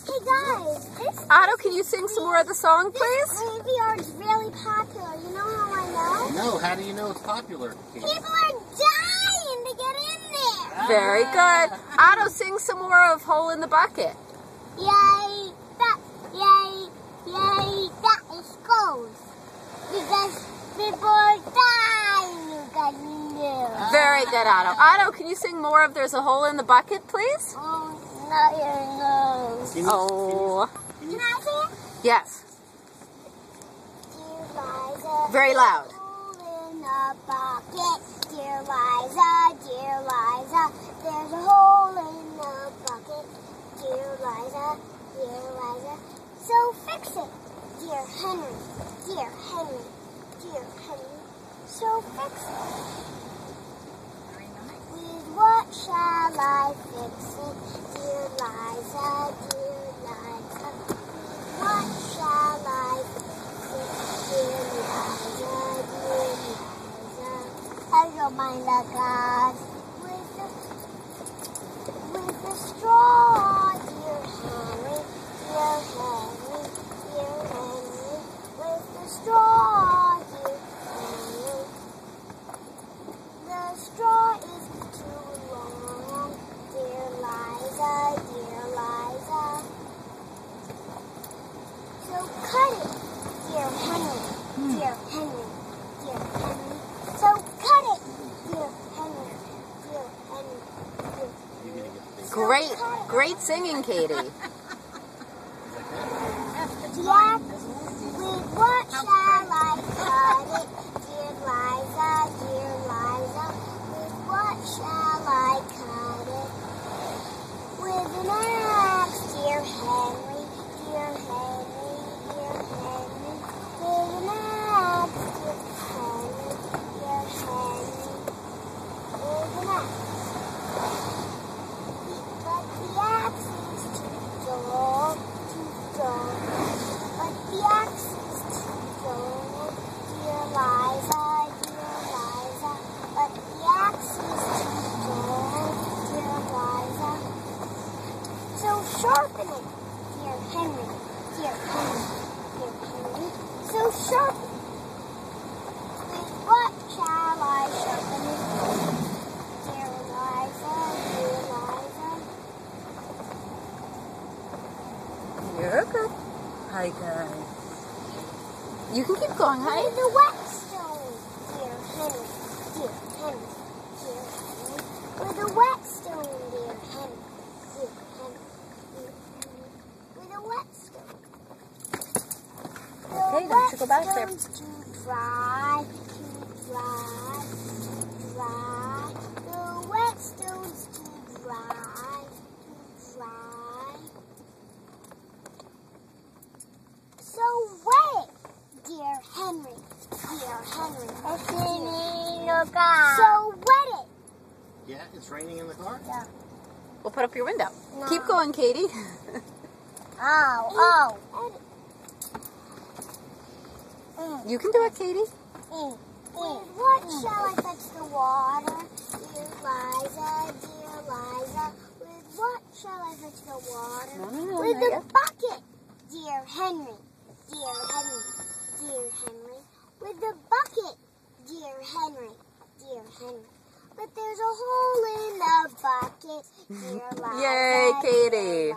Hey guys, Otto, can you sing some more of the song, please? This graveyard's really popular. You know how I know? No, how do you know it's popular? People are dying to get in there. Very good. Otto, sing some more of Hole in the Bucket. Yay, that is gold. Because people are dying to get in there. Very good, Otto. Otto, can you sing more of There's a Hole in the Bucket, please? Oh, not your nose. Oh. Can I sing it? Yes. Dear Liza. Very loud. Hole in the bucket. Dear Liza, there's a hole in the bucket. Dear Liza, so fix it. Dear Henry, so fix it. With what shall I fix it? Dear Liza, what shall I fix it? Dear Liza, I don't mind the glass with the straw, dear Henry, with the straw, dear Henry. The straw is too long, dear Liza. So cut it, dear Henry. So cut it, dear Henry. Great singing, Katie. Jack, with what shall I cut it? Dear Liza, with what shall I cut it? With an axe, dear Henry, with an axe, dear Henry, with an axe. But the axe is too dull. But the axe is too dull, dear Liza. But the axe is too dull, dear Liza. So sharpen it, dear Henry. So sharpen it. With what shall I sharpen it? Dear Liza. You're good. Hi, guys. You can keep going, hi. With the whetstone, dear Henry. With the whetstone, dear Henry. With the whetstone. Okay, don't you go back there. Too dry. The whetstone's too dry. So wet it, dear Henry. So wet it. Yeah, it's raining in the car? Yeah. We'll put up your window. No. Keep going, Katie. Oh. You can do it, Katie. With what shall I fetch the water? Dear Liza. With what shall I fetch the water? No, With not the yet. bucket, dear Henry. With the bucket, dear Henry. But there's a hole in the bucket, dear Liza. Yay, Katie.